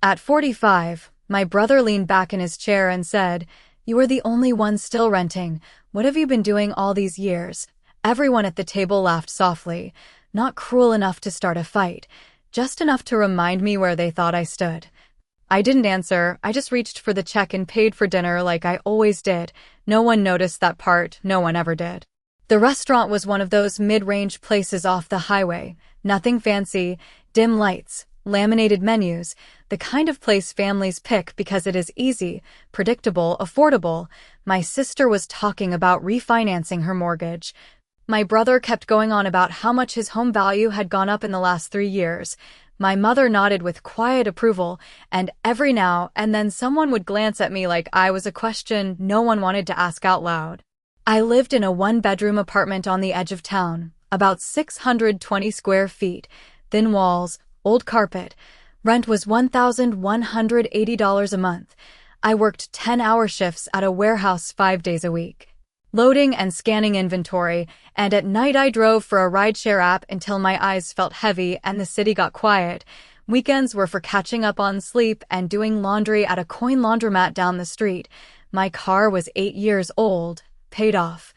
At 45, my brother leaned back in his chair and said, "You are the only one still renting. What have you been doing all these years?" Everyone at the table laughed softly, not cruel enough to start a fight, just enough to remind me where they thought I stood. I didn't answer, I just reached for the check and paid for dinner like I always did. No one noticed that part, no one ever did. The restaurant was one of those mid-range places off the highway. Nothing fancy, dim lights, laminated menus, the kind of place families pick because it is easy, predictable, affordable. My sister was talking about refinancing her mortgage. My brother kept going on about how much his home value had gone up in the last 3 years. My mother nodded with quiet approval, and every now and then someone would glance at me like I was a question no one wanted to ask out loud. I lived in a one-bedroom apartment on the edge of town, about 620 square feet, thin walls, old carpet. Rent was $1,180 a month. I worked 10-hour shifts at a warehouse 5 days a week, loading and scanning inventory, and at night I drove for a rideshare app until my eyes felt heavy and the city got quiet. Weekends were for catching up on sleep and doing laundry at a coin laundromat down the street. My car was 8 years old, paid off.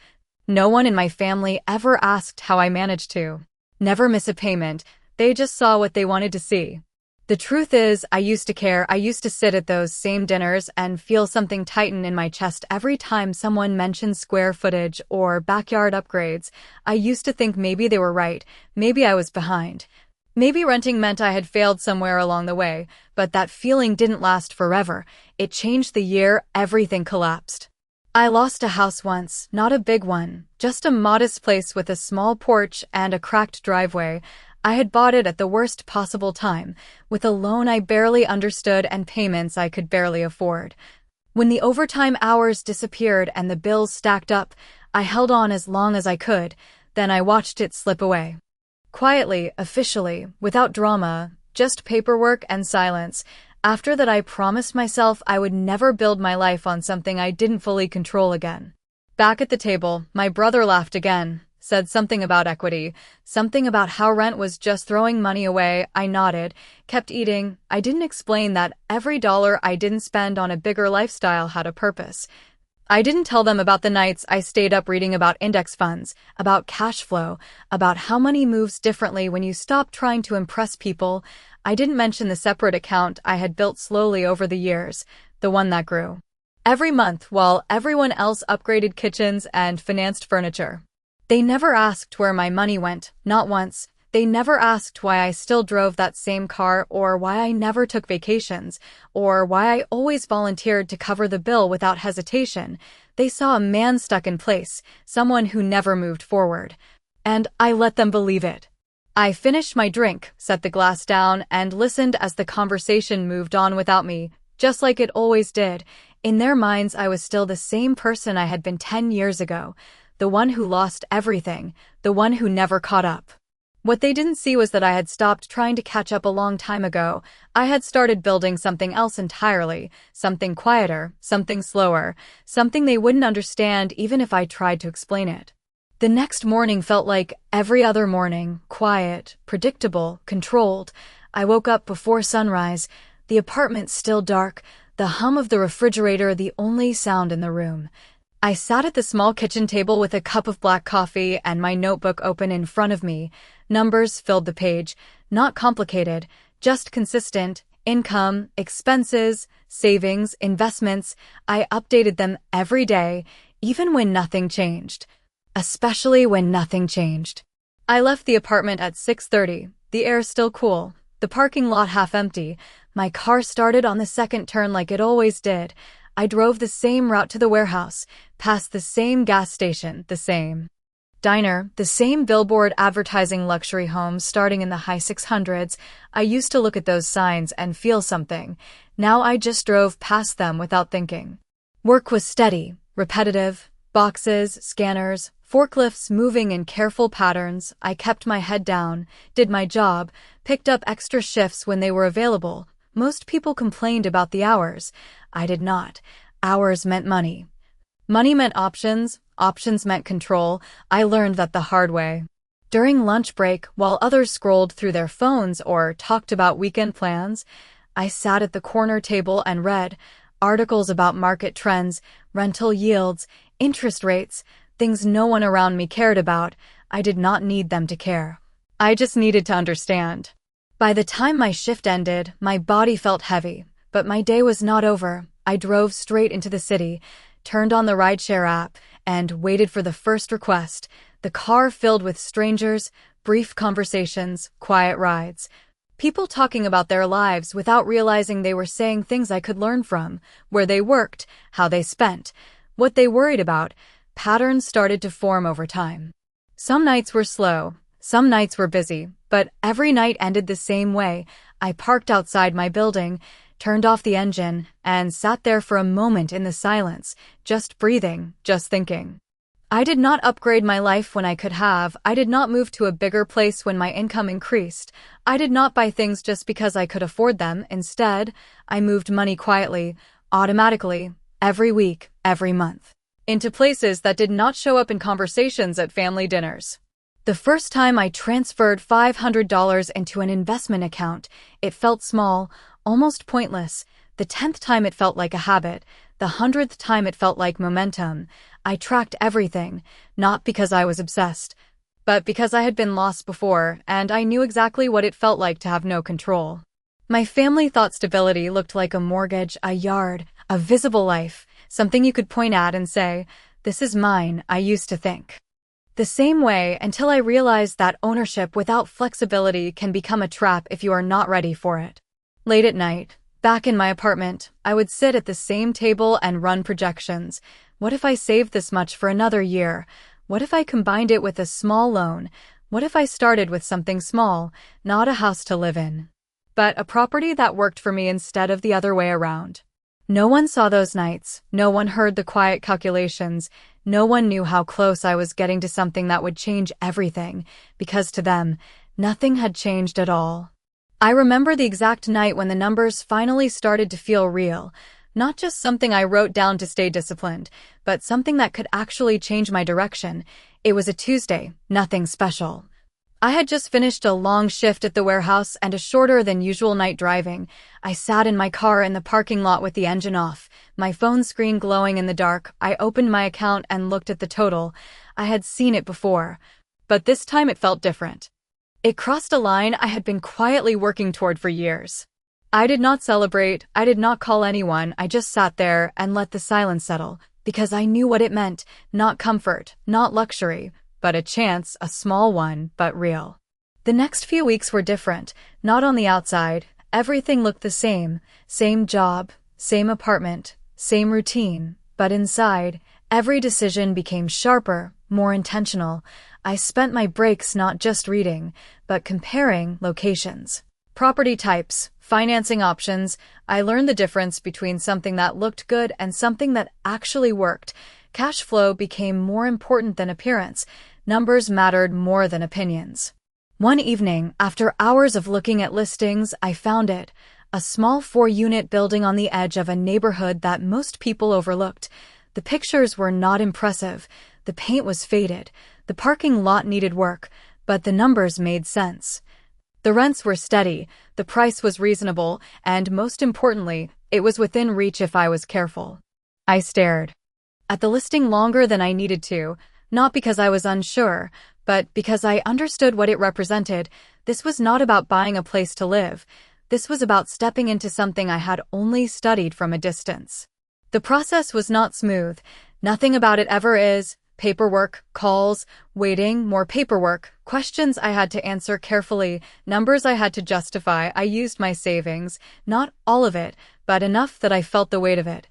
No one in my family ever asked how I managed to never miss a payment. They just saw what they wanted to see. The truth is, I used to care. I used to sit at those same dinners and feel something tighten in my chest every time someone mentioned square footage or backyard upgrades. I used to think maybe they were right, maybe I was behind. Maybe renting meant I had failed somewhere along the way, but that feeling didn't last forever. It changed the year everything collapsed. I lost a house once, not a big one, just a modest place with a small porch and a cracked driveway. I had bought it at the worst possible time, with a loan I barely understood and payments I could barely afford. When the overtime hours disappeared and the bills stacked up, I held on as long as I could, then I watched it slip away. Quietly, officially, without drama, just paperwork and silence. After that, I promised myself I would never build my life on something I didn't fully control again. Back at the table, my brother laughed again. Said something about equity, something about how rent was just throwing money away. I nodded, kept eating. I didn't explain that every dollar I didn't spend on a bigger lifestyle had a purpose. I didn't tell them about the nights I stayed up reading about index funds, about cash flow, about how money moves differently when you stop trying to impress people. I didn't mention the separate account I had built slowly over the years, the one that grew every month while everyone else upgraded kitchens and financed furniture. They never asked where my money went, not once. They never asked why I still drove that same car or why I never took vacations or why I always volunteered to cover the bill without hesitation. They saw a man stuck in place, someone who never moved forward. And I let them believe it. I finished my drink, set the glass down, and listened as the conversation moved on without me, just like it always did. In their minds, I was still the same person I had been 10 years ago. The one who lost everything, the one who never caught up. What they didn't see was that I had stopped trying to catch up a long time ago. I had started building something else entirely, something quieter, something slower, something they wouldn't understand even if I tried to explain it. The next morning felt like every other morning, quiet, predictable, controlled. I woke up before sunrise, the apartment still dark, the hum of the refrigerator the only sound in the room. I sat at the small kitchen table with a cup of black coffee and my notebook open in front of me. Numbers filled the page, not complicated, just consistent. Income, expenses, savings, investments. I updated them every day, even when nothing changed. Especially when nothing changed. I left the apartment at 6:30, the air still cool, the parking lot half empty. My car started on the second turn like it always did. I drove the same route to the warehouse, past the same gas station, the same diner, the same billboard advertising luxury homes starting in the high 600s. I used to look at those signs and feel something. Now I just drove past them without thinking. Work was steady, repetitive, boxes, scanners, forklifts moving in careful patterns. I kept my head down, did my job, picked up extra shifts when they were available. Most people complained about the hours. I did not. Hours meant money. Money meant options. Options meant control. I learned that the hard way. During lunch break, while others scrolled through their phones or talked about weekend plans, I sat at the corner table and read articles about market trends, rental yields, interest rates, things no one around me cared about. I did not need them to care. I just needed to understand. By the time my shift ended, my body felt heavy, but my day was not over. I drove straight into the city, turned on the rideshare app, and waited for the first request. The car filled with strangers, brief conversations, quiet rides. People talking about their lives without realizing they were saying things I could learn from, where they worked, how they spent, what they worried about. Patterns started to form over time. Some nights were slow, some nights were busy, but every night ended the same way. I parked outside my building, turned off the engine, and sat there for a moment in the silence, just breathing, just thinking. I did not upgrade my life when I could have. I did not move to a bigger place when my income increased. I did not buy things just because I could afford them. Instead, I moved money quietly, automatically, every week, every month, into places that did not show up in conversations at family dinners. The first time I transferred $500 into an investment account, it felt small, almost pointless. The 10th time it felt like a habit. The 100th time it felt like momentum. I tracked everything, not because I was obsessed, but because I had been lost before, and I knew exactly what it felt like to have no control. My family thought stability looked like a mortgage, a yard, a visible life, something you could point at and say, "This is mine," I used to think. The same way until I realized that ownership without flexibility can become a trap if you are not ready for it. Late at night, back in my apartment, I would sit at the same table and run projections. What if I saved this much for another year? What if I combined it with a small loan? What if I started with something small, not a house to live in, but a property that worked for me instead of the other way around? No one saw those nights. No one heard the quiet calculations. No one knew how close I was getting to something that would change everything, because to them, nothing had changed at all. I remember the exact night when the numbers finally started to feel real. Not just something I wrote down to stay disciplined, but something that could actually change my direction. It was a Tuesday, nothing special. I had just finished a long shift at the warehouse and a shorter than usual night driving. I sat in my car in the parking lot with the engine off, my phone screen glowing in the dark. I opened my account and looked at the total. I had seen it before, but this time it felt different. It crossed a line I had been quietly working toward for years. I did not celebrate, I did not call anyone, I just sat there and let the silence settle, because I knew what it meant, not comfort, not luxury, but a chance, a small one, but real. The next few weeks were different, not on the outside. Everything looked the same job, same apartment, same routine, but inside, every decision became sharper, more intentional. I spent my breaks not just reading, but comparing locations, property types, financing options. I learned the difference between something that looked good and something that actually worked. Cash flow became more important than appearance. Numbers mattered more than opinions. One evening, after hours of looking at listings, I found it. A small 4-unit building on the edge of a neighborhood that most people overlooked. The pictures were not impressive. The paint was faded. The parking lot needed work, but the numbers made sense. The rents were steady, the price was reasonable, and most importantly, it was within reach if I was careful. I stared at the listing longer than I needed to, not because I was unsure, but because I understood what it represented. This was not about buying a place to live. This was about stepping into something I had only studied from a distance. The process was not smooth. Nothing about it ever is. Paperwork, calls, waiting, more paperwork, questions I had to answer carefully, numbers I had to justify. I used my savings, not all of it, but enough that I felt the weight of it.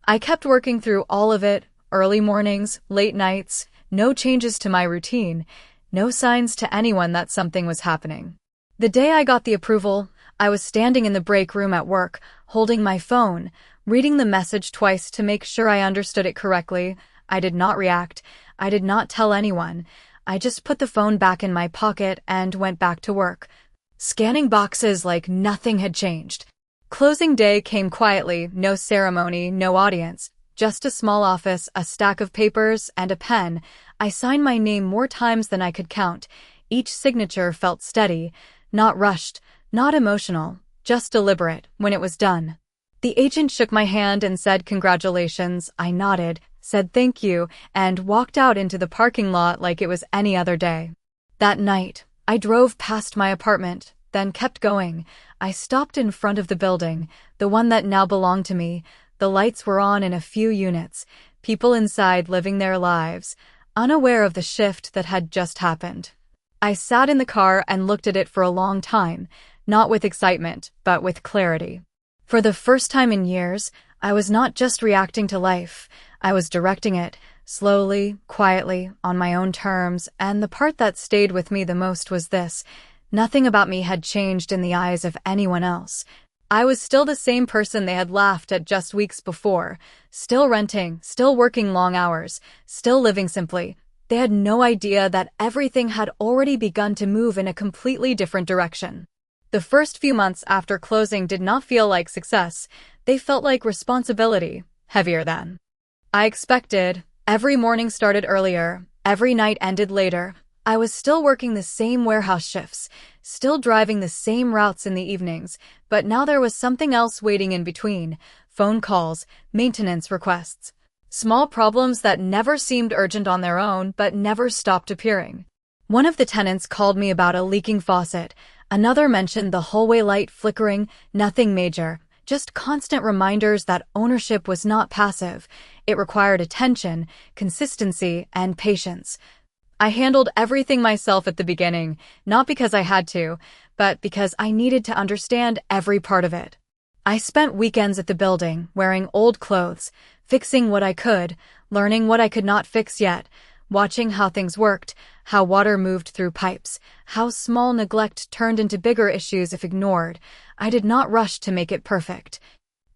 I kept working through all of it, early mornings, late nights, no changes to my routine, no signs to anyone that something was happening. The day I got the approval, I was standing in the break room at work, holding my phone, reading the message twice to make sure I understood it correctly. I did not react. I did not tell anyone. I just put the phone back in my pocket and went back to work, scanning boxes like nothing had changed. Closing day came quietly, no ceremony, no audience, just a small office, a stack of papers, and a pen. I signed my name more times than I could count. Each signature felt steady, not rushed, not emotional, just deliberate, when it was done. The agent shook my hand and said congratulations. I nodded, said thank you, and walked out into the parking lot like it was any other day. That night, I drove past my apartment, then kept going. I stopped in front of the building, the one that now belonged to me. The lights were on in a few units, people inside living their lives, unaware of the shift that had just happened. I sat in the car and looked at it for a long time, not with excitement, but with clarity. For the first time in years, I was not just reacting to life, I was directing it, slowly, quietly, on my own terms, and the part that stayed with me the most was this: nothing about me had changed in the eyes of anyone else. I was still the same person they had laughed at just weeks before, still renting, still working long hours, still living simply. They had no idea that everything had already begun to move in a completely different direction. The first few months after closing did not feel like success. They felt like responsibility, heavier than I expected. Every morning started earlier, every night ended later. I was still working the same warehouse shifts, still driving the same routes in the evenings, but now there was something else waiting in between: phone calls, maintenance requests, small problems that never seemed urgent on their own but never stopped appearing. One of the tenants called me about a leaking faucet. Another mentioned the hallway light flickering. Nothing major, just constant reminders that ownership was not passive. It required attention, consistency, and patience. I handled everything myself at the beginning, not because I had to, but because I needed to understand every part of it. I spent weekends at the building, wearing old clothes, fixing what I could, learning what I could not fix yet, watching how things worked, how water moved through pipes, how small neglect turned into bigger issues if ignored. I did not rush to make it perfect.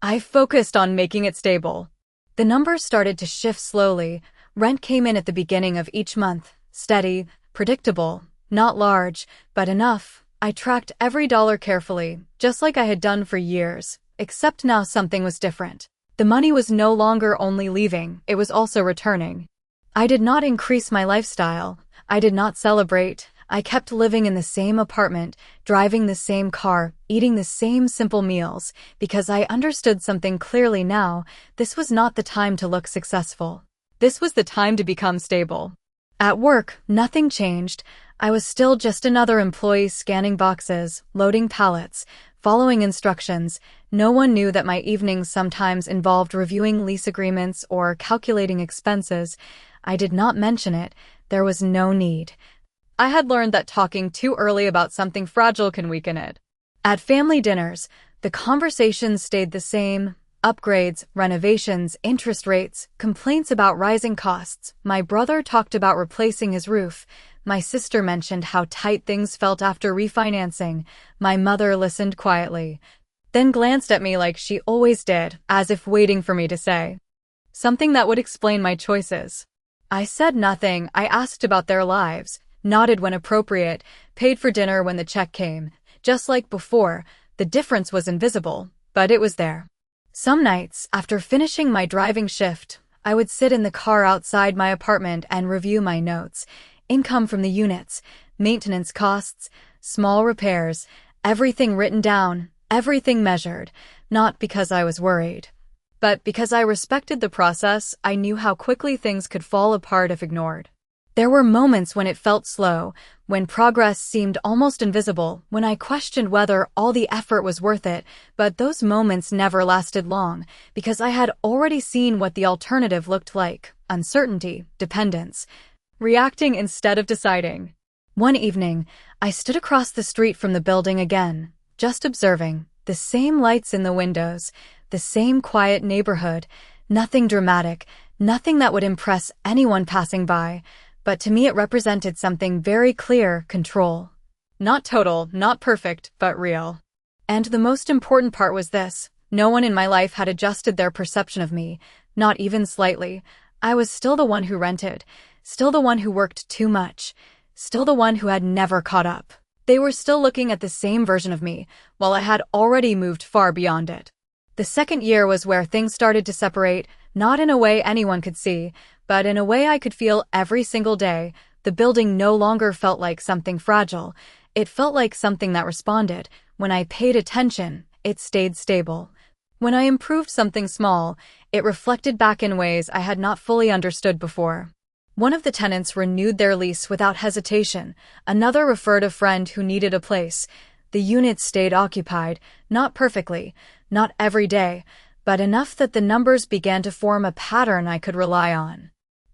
I focused on making it stable. The numbers started to shift slowly. Rent came in at the beginning of each month, steady, predictable, not large, but enough. I tracked every dollar carefully, just like I had done for years, except now something was different. The money was no longer only leaving, it was also returning. I did not increase my lifestyle. I did not celebrate. I kept living in the same apartment, driving the same car, eating the same simple meals, because I understood something clearly now: this was not the time to look successful. This was the time to become stable. At work, nothing changed. I was still just another employee scanning boxes, loading pallets, following instructions. No one knew that my evenings sometimes involved reviewing lease agreements or calculating expenses. I did not mention it. There was no need. I had learned that talking too early about something fragile can weaken it. At family dinners, the conversations stayed the same: upgrades, renovations, interest rates, complaints about rising costs. My brother talked about replacing his roof. My sister mentioned how tight things felt after refinancing. My mother listened quietly, then glanced at me like she always did, as if waiting for me to say something that would explain my choices. I said nothing. I asked about their lives, nodded when appropriate, paid for dinner when the check came. Just like before, the difference was invisible, but it was there. Some nights, after finishing my driving shift, I would sit in the car outside my apartment and review my notes: income from the units, maintenance costs, small repairs, everything written down, everything measured, not because I was worried, but because I respected the process. I knew how quickly things could fall apart if ignored. There were moments when it felt slow, when progress seemed almost invisible, when I questioned whether all the effort was worth it, but those moments never lasted long, because I had already seen what the alternative looked like: uncertainty, dependence, reacting instead of deciding. One evening, I stood across the street from the building again, just observing. The same lights in the windows, the same quiet neighborhood, nothing dramatic, nothing that would impress anyone passing by, but to me it represented something very clear: control. Not total, not perfect, but real. And the most important part was this: no one in my life had adjusted their perception of me, not even slightly. I was still the one who rented, still the one who worked too much, still the one who had never caught up. They were still looking at the same version of me, while I had already moved far beyond it. The second year was where things started to separate, not in a way anyone could see, but in a way I could feel every single day. The building no longer felt like something fragile. It felt like something that responded. When I paid attention, it stayed stable. When I improved something small, it reflected back in ways I had not fully understood before. One of the tenants renewed their lease without hesitation. Another referred a friend who needed a place. The unit stayed occupied, not perfectly, not every day, but enough that the numbers began to form a pattern I could rely on.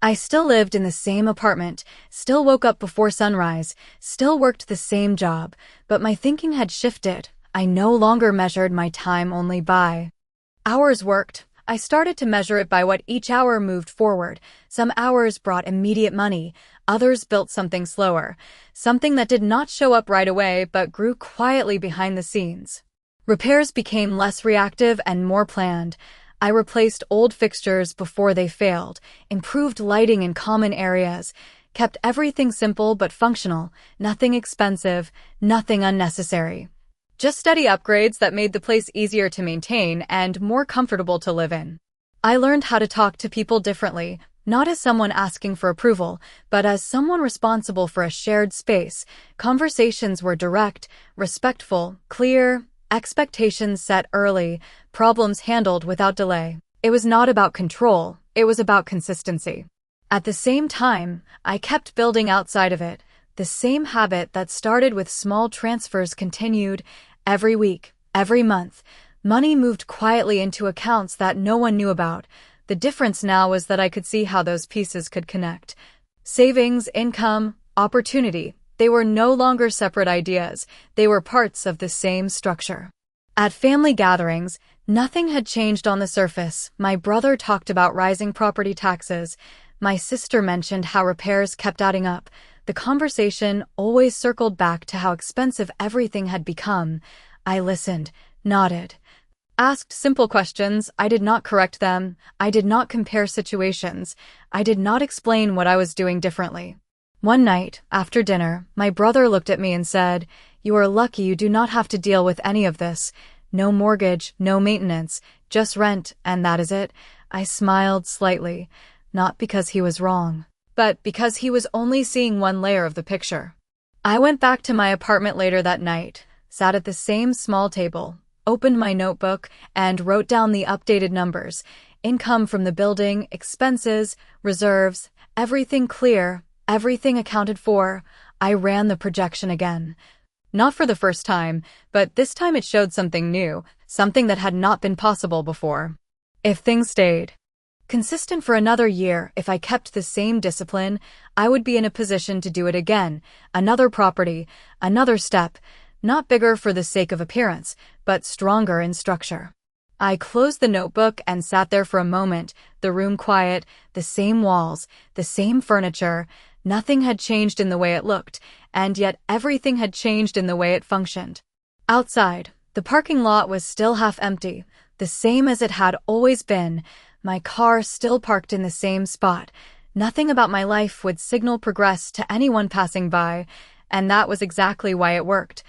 I still lived in the same apartment, still woke up before sunrise, still worked the same job, but my thinking had shifted. I no longer measured my time only by hours worked. I started to measure it by what each hour moved forward. Some hours brought immediate money, others built something slower, something that did not show up right away but grew quietly behind the scenes. Repairs became less reactive and more planned. I replaced old fixtures before they failed, improved lighting in common areas, kept everything simple but functional, nothing expensive, nothing unnecessary. Just steady upgrades that made the place easier to maintain and more comfortable to live in. I learned how to talk to people differently, not as someone asking for approval, but as someone responsible for a shared space. Conversations were direct, respectful, clear, expectations set early, problems handled without delay. It was not about control, it was about consistency. At the same time, I kept building outside of it. The same habit that started with small transfers continued. Every week, every month, money moved quietly into accounts that no one knew about. The difference now was that I could see how those pieces could connect. Savings, income, opportunity, they were no longer separate ideas. They were parts of the same structure. At family gatherings, nothing had changed on the surface. My brother talked about rising property taxes. My sister mentioned how repairs kept adding up. The conversation always circled back to how expensive everything had become. I listened, nodded, asked simple questions. I did not correct them. I did not compare situations. I did not explain what I was doing differently. One night, after dinner, my brother looked at me and said, "You are lucky you do not have to deal with any of this. No mortgage, no maintenance, just rent, and that is it." I smiled slightly, not because he was wrong, but because he was only seeing one layer of the picture. I went back to my apartment later that night, sat at the same small table, opened my notebook, and wrote down the updated numbers, income from the building, expenses, reserves, everything clear, everything accounted for. I ran the projection again. Not for the first time, but this time it showed something new, something that had not been possible before. If things stayed consistent for another year, if I kept the same discipline, I would be in a position to do it again. Another property, another step, not bigger for the sake of appearance, but stronger in structure. I closed the notebook and sat there for a moment, the room quiet, the same walls, the same furniture. Nothing had changed in the way it looked, and yet everything had changed in the way it functioned. Outside, the parking lot was still half empty, the same as it had always been. My car still parked in the same spot. Nothing about my life would signal progress to anyone passing by, and that was exactly why it worked.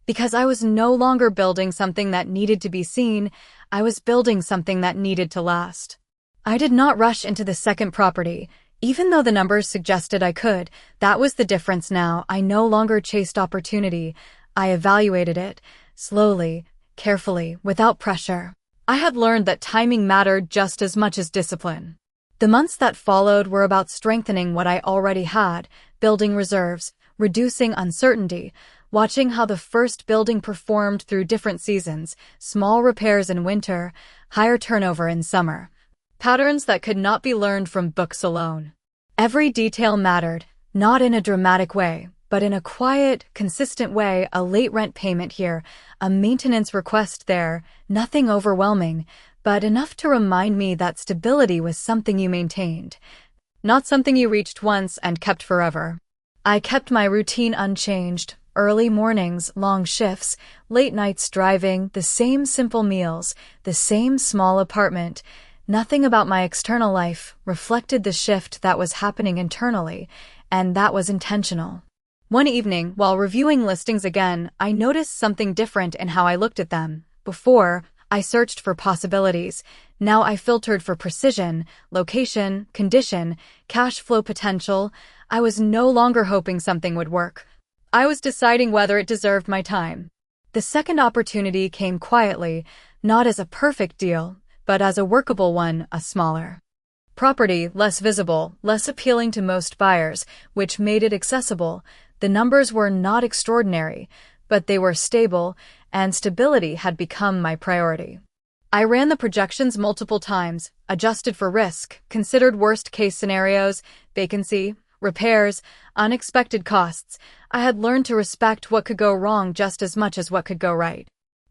Because I was no longer building something that needed to be seen, I was building something that needed to last. I did not rush into the second property, even though the numbers suggested I could. That was the difference now. I no longer chased opportunity. I evaluated it, slowly, carefully, without pressure. I had learned that timing mattered just as much as discipline. The months that followed were about strengthening what I already had, building reserves, reducing uncertainty, watching how the first building performed through different seasons, small repairs in winter, higher turnover in summer. Patterns that could not be learned from books alone. Every detail mattered, not in a dramatic way, but in a quiet, consistent way. A late rent payment here, a maintenance request there, nothing overwhelming, but enough to remind me that stability was something you maintained, not something you reached once and kept forever. I kept my routine unchanged. Early mornings, long shifts, late nights driving, the same simple meals, the same small apartment. Nothing about my external life reflected the shift that was happening internally, and that was intentional. One evening, while reviewing listings again, I noticed something different in how I looked at them. Before, I searched for possibilities. Now I filtered for precision, location, condition, cash flow potential. I was no longer hoping something would work. I was deciding whether it deserved my time. The second opportunity came quietly, not as a perfect deal, but as a workable one, a smaller property, less visible, less appealing to most buyers, which made it accessible. The numbers were not extraordinary, but they were stable, and stability had become my priority. I ran the projections multiple times, adjusted for risk, considered worst-case scenarios, vacancy, repairs, unexpected costs. I had learned to respect what could go wrong just as much as what could go right.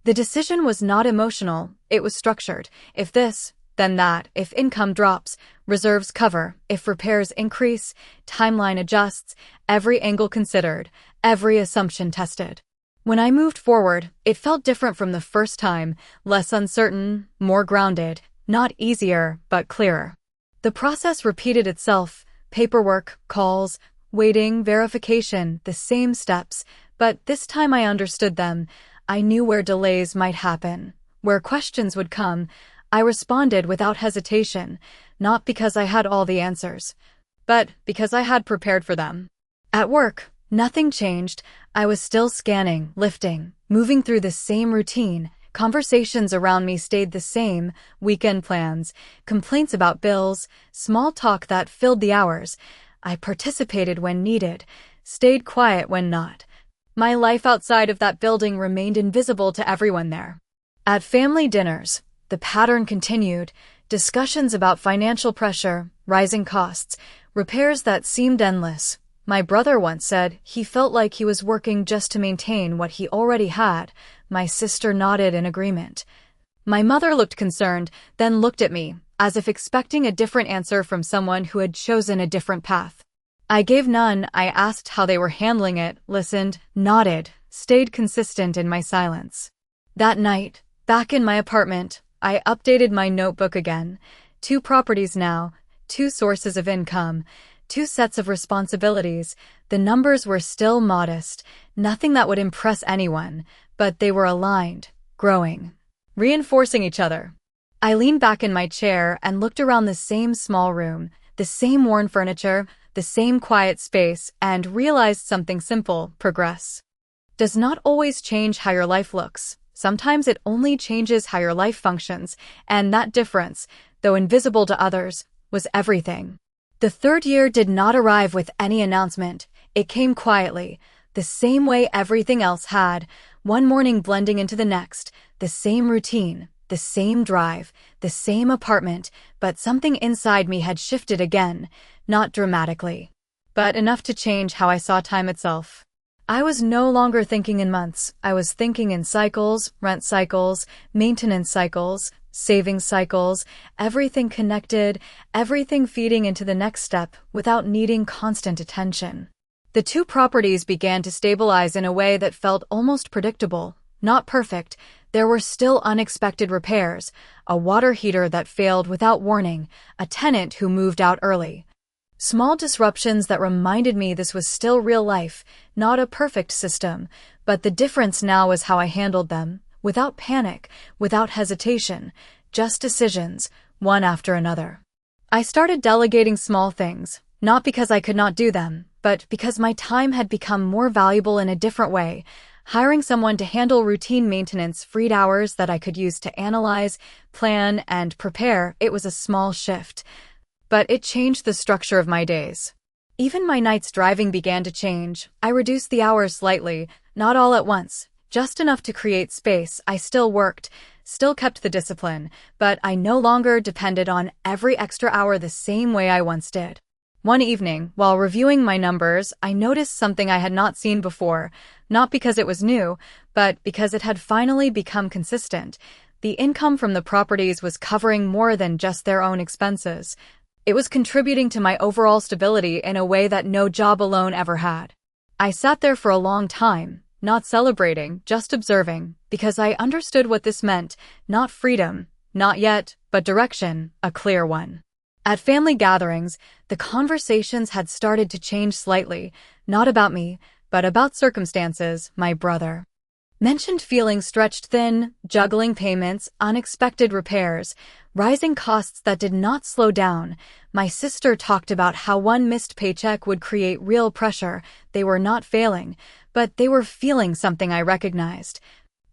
The decision was not emotional, it was structured. If this, then that. If income drops, reserves cover. If repairs increase, timeline adjusts. Every angle considered, every assumption tested. When I moved forward, it felt different from the first time, less uncertain, more grounded, not easier, but clearer. The process repeated itself, paperwork, calls, waiting, verification, the same steps, but this time I understood them. I knew where delays might happen, where questions would come. I responded without hesitation, not because I had all the answers, but because I had prepared for them. At work, nothing changed. I was still scanning, lifting, moving through the same routine. Conversations around me stayed the same, weekend plans, complaints about bills, small talk that filled the hours. I participated when needed, stayed quiet when not. My life outside of that building remained invisible to everyone there. At family dinners, the pattern continued, discussions about financial pressure, rising costs, repairs that seemed endless. My brother once said he felt like he was working just to maintain what he already had. My sister nodded in agreement. My mother looked concerned, then looked at me, as if expecting a different answer from someone who had chosen a different path. I gave none. I asked how they were handling it, listened, nodded, stayed consistent in my silence. That night, back in my apartment, I updated my notebook again. 2 properties now, 2 sources of income, 2 sets of responsibilities. The numbers were still modest, nothing that would impress anyone, but they were aligned, growing, reinforcing each other. I leaned back in my chair and looked around the same small room, the same worn furniture, the same quiet space, and realized something simple: progress does not always change how your life looks. Sometimes it only changes how your life functions, and that difference, though invisible to others, was everything. The third year did not arrive with any announcement. It came quietly, the same way everything else had, one morning blending into the next, the same routine, the same drive, the same apartment, but something inside me had shifted again, not dramatically, but enough to change how I saw time itself. I was no longer thinking in months. I was thinking in cycles, rent cycles, maintenance cycles, savings cycles, everything connected, everything feeding into the next step without needing constant attention. The 2 properties began to stabilize in a way that felt almost predictable, not perfect. There were still unexpected repairs, a water heater that failed without warning, a tenant who moved out early. Small disruptions that reminded me this was still real life, not a perfect system, but the difference now was how I handled them, without panic, without hesitation, just decisions, one after another. I started delegating small things, not because I could not do them, but because my time had become more valuable in a different way. Hiring someone to handle routine maintenance freed hours that I could use to analyze, plan, and prepare. It was a small shift, but it changed the structure of my days. Even my nights driving began to change. I reduced the hours slightly, not all at once, just enough to create space. I still worked, still kept the discipline, but I no longer depended on every extra hour the same way I once did. One evening, while reviewing my numbers, I noticed something I had not seen before, not because it was new, but because it had finally become consistent. The income from the properties was covering more than just their own expenses. It was contributing to my overall stability in a way that no job alone ever had. I sat there for a long time, not celebrating, just observing, because I understood what this meant: not freedom, not yet, but direction, a clear one. At family gatherings, the conversations had started to change slightly, not about me, but about circumstances. My brother mentioned feeling stretched thin, juggling payments, unexpected repairs, rising costs that did not slow down. My sister talked about how one missed paycheck would create real pressure. They were not failing, but they were feeling something I recognized.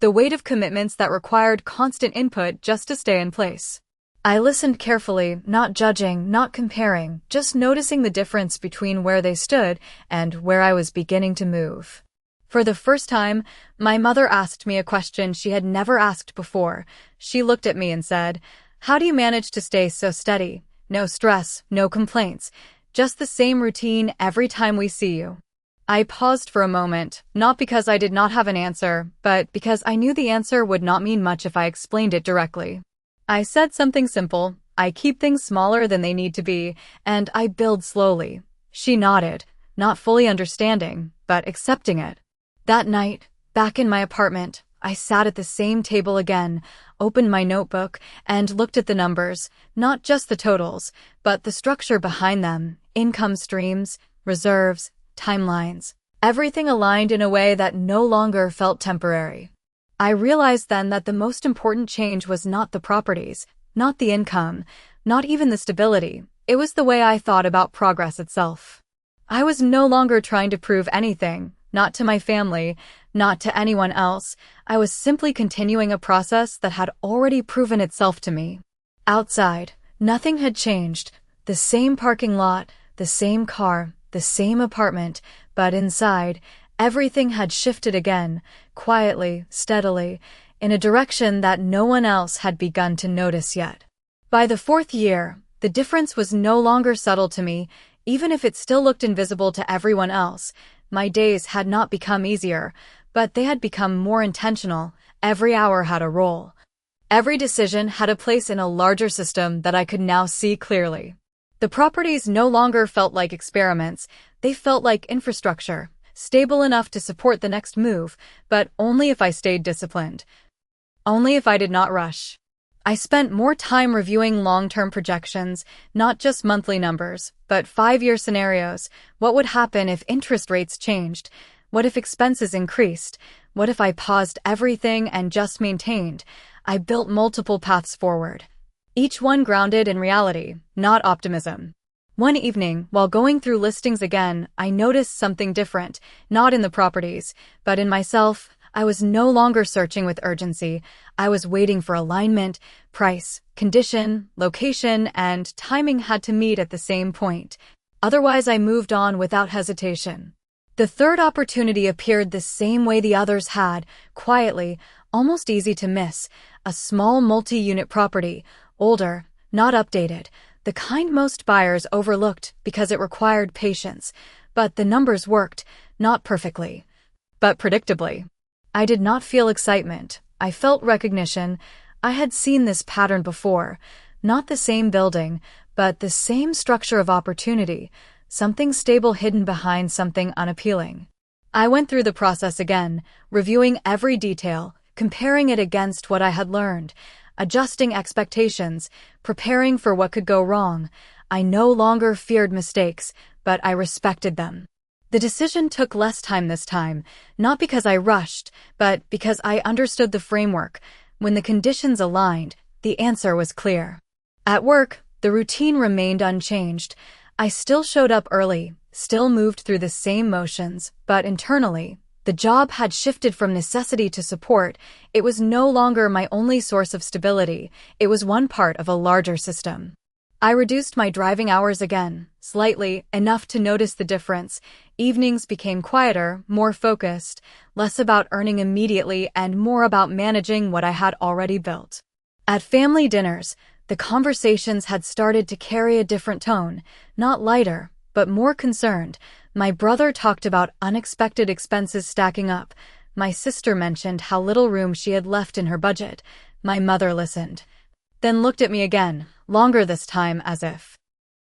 The weight of commitments that required constant input just to stay in place. I listened carefully, not judging, not comparing, just noticing the difference between where they stood and where I was beginning to move. For the first time, my mother asked me a question she had never asked before. She looked at me and said, "How do you manage to stay so steady? No stress, no complaints, just the same routine every time we see you." I paused for a moment, not because I did not have an answer, but because I knew the answer would not mean much if I explained it directly. I said something simple: I keep things smaller than they need to be, and I build slowly. She nodded, not fully understanding, but accepting it. That night, back in my apartment, I sat at the same table again, opened my notebook, and looked at the numbers, not just the totals, but the structure behind them, income streams, reserves, timelines. Everything aligned in a way that no longer felt temporary. I realized then that the most important change was not the properties, not the income, not even the stability. It was the way I thought about progress itself. I was no longer trying to prove anything, not to my family, not to anyone else. I was simply continuing a process that had already proven itself to me. Outside, nothing had changed. The same parking lot, the same car, the same apartment, but inside, everything had shifted again, quietly, steadily, in a direction that no one else had begun to notice yet. By the 4th year, the difference was no longer subtle to me, even if it still looked invisible to everyone else. My days had not become easier, but they had become more intentional. Every hour had a role. Every decision had a place in a larger system that I could now see clearly. The properties no longer felt like experiments, they felt like infrastructure. Stable enough to support the next move, but only if I stayed disciplined. Only if I did not rush. I spent more time reviewing long-term projections, not just monthly numbers, but 5-year scenarios. What would happen if interest rates changed? What if expenses increased? What if I paused everything and just maintained? I built multiple paths forward. Each one grounded in reality, not optimism. One evening, while going through listings again, I noticed something different, not in the properties, but in myself. I was no longer searching with urgency. I was waiting for alignment, price, condition, location, and timing had to meet at the same point. Otherwise, I moved on without hesitation. The third opportunity appeared the same way the others had, quietly, almost easy to miss. A small multi-unit property, older, not updated. The kind most buyers overlooked because it required patience, but the numbers worked, not perfectly, but predictably. I did not feel excitement. I felt recognition. I had seen this pattern before, not the same building, but the same structure of opportunity, something stable hidden behind something unappealing. I went through the process again, reviewing every detail, comparing it against what I had learned, adjusting expectations, preparing for what could go wrong. I no longer feared mistakes, but I respected them. The decision took less time this time, not because I rushed, but because I understood the framework. When the conditions aligned, the answer was clear. At work, the routine remained unchanged. I still showed up early, still moved through the same motions, but internally, the job had shifted from necessity to support. It was no longer my only source of stability. It was one part of a larger system. I reduced my driving hours again, slightly, enough to notice the difference. Evenings became quieter, more focused, less about earning immediately and more about managing what I had already built. At family dinners, the conversations had started to carry a different tone, not lighter, but more concerned. My brother talked about unexpected expenses stacking up. My sister mentioned how little room she had left in her budget. My mother listened, then looked at me again, longer this time, as if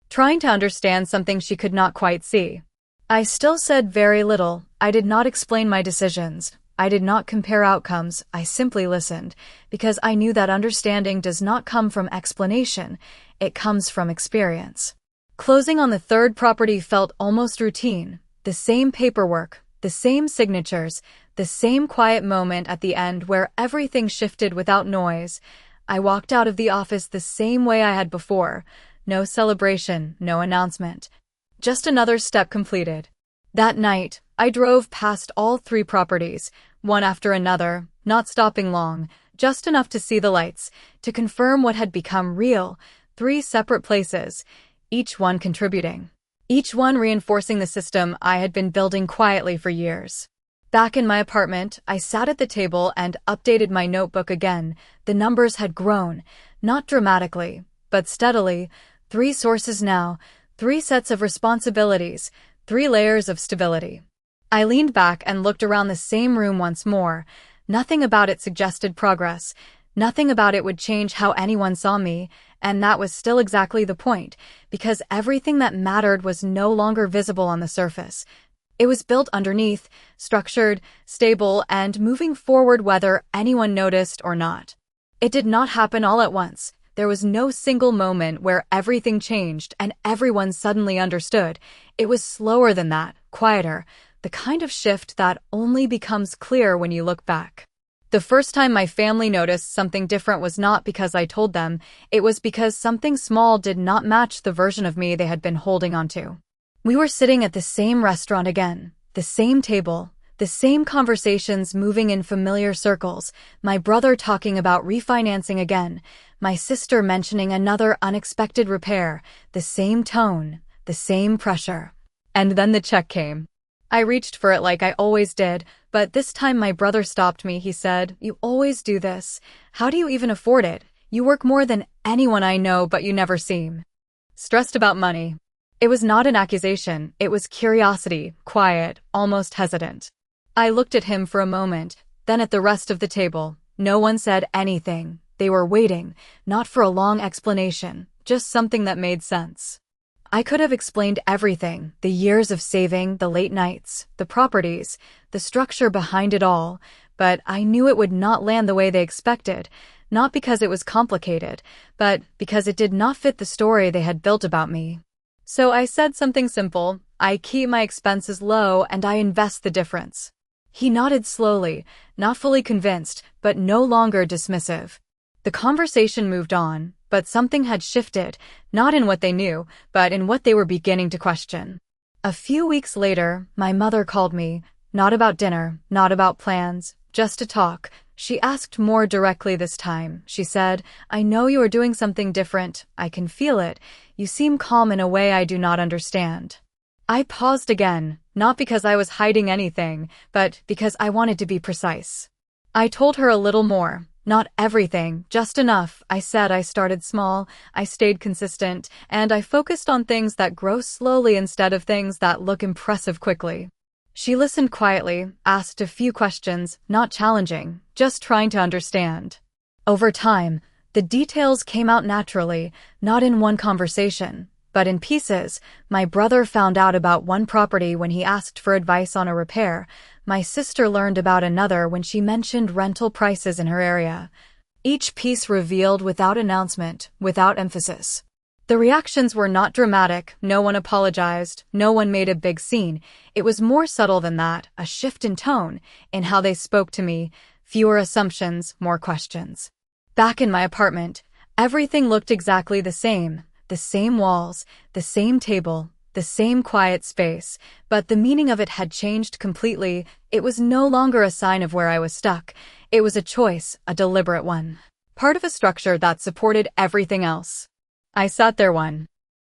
trying to understand something she could not quite see. I still said very little. I did not explain my decisions. I did not compare outcomes. I simply listened, because I knew that understanding does not come from explanation. It comes from experience. Closing on the third property felt almost routine. The same paperwork, the same signatures, the same quiet moment at the end where everything shifted without noise. I walked out of the office the same way I had before. No celebration, no announcement. Just another step completed. That night, I drove past all 3 properties, one after another, not stopping long, just enough to see the lights, to confirm what had become real. 3 separate places, each one contributing. Each one reinforcing the system I had been building quietly for years. Back in my apartment, I sat at the table and updated my notebook again. The numbers had grown, not dramatically, but steadily. 3 sources now, 3 sets of responsibilities, 3 layers of stability. I leaned back and looked around the same room once more. Nothing about it suggested progress. Nothing about it would change how anyone saw me, and that was still exactly the point, because everything that mattered was no longer visible on the surface. It was built underneath, structured, stable, and moving forward whether anyone noticed or not. It did not happen all at once. There was no single moment where everything changed and everyone suddenly understood. It was slower than that, quieter, the kind of shift that only becomes clear when you look back. The first time my family noticed something different was not because I told them, it was because something small did not match the version of me they had been holding onto. We were sitting at the same restaurant again, the same table, the same conversations moving in familiar circles, my brother talking about refinancing again, my sister mentioning another unexpected repair, the same tone, the same pressure. And then the check came. I reached for it like I always did, but this time my brother stopped me. He said, "You always do this. How do you even afford it? You work more than anyone I know, but you never seem stressed about money." It was not an accusation. It was curiosity, quiet, almost hesitant. I looked at him for a moment, then at the rest of the table. No one said anything. They were waiting, not for a long explanation, just something that made sense. I could have explained everything, the years of saving, the late nights, the properties, the structure behind it all, but I knew it would not land the way they expected, not because it was complicated, but because it did not fit the story they had built about me. So I said something simple: I keep my expenses low and I invest the difference. He nodded slowly, not fully convinced, but no longer dismissive. The conversation moved on, but something had shifted, not in what they knew, but in what they were beginning to question. A few weeks later, my mother called me, not about dinner, not about plans, just to talk. She asked more directly this time. She said, "I know you are doing something different. I can feel it. You seem calm in a way I do not understand." I paused again, not because I was hiding anything, but because I wanted to be precise. I told her a little more. Not everything, just enough. I said I started small, I stayed consistent, and I focused on things that grow slowly instead of things that look impressive quickly. She listened quietly, asked a few questions, not challenging, just trying to understand. Over time, the details came out naturally, not in one conversation, but in pieces. My brother found out about one property when he asked for advice on a repair. My sister learned about another when she mentioned rental prices in her area. Each piece revealed without announcement, without emphasis. The reactions were not dramatic. No one apologized. No one made a big scene. It was more subtle than that, a shift in tone, in how they spoke to me, fewer assumptions, more questions. Back in my apartment, everything looked exactly the same walls, the same table, the same quiet space, but the meaning of it had changed completely. It was no longer a sign of where I was stuck. It was a choice, a deliberate one. Part of a structure that supported everything else. I sat there one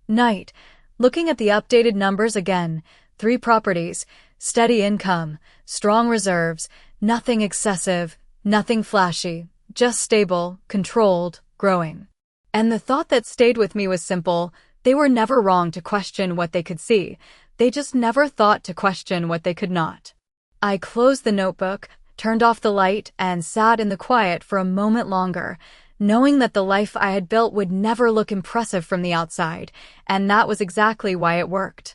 night, looking at the updated numbers again. 3 properties, steady income, strong reserves, nothing excessive, nothing flashy, just stable, controlled, growing. And the thought that stayed with me was simple: they were never wrong to question what they could see. They just never thought to question what they could not. I closed the notebook, turned off the light, and sat in the quiet for a moment longer, knowing that the life I had built would never look impressive from the outside, and that was exactly why it worked.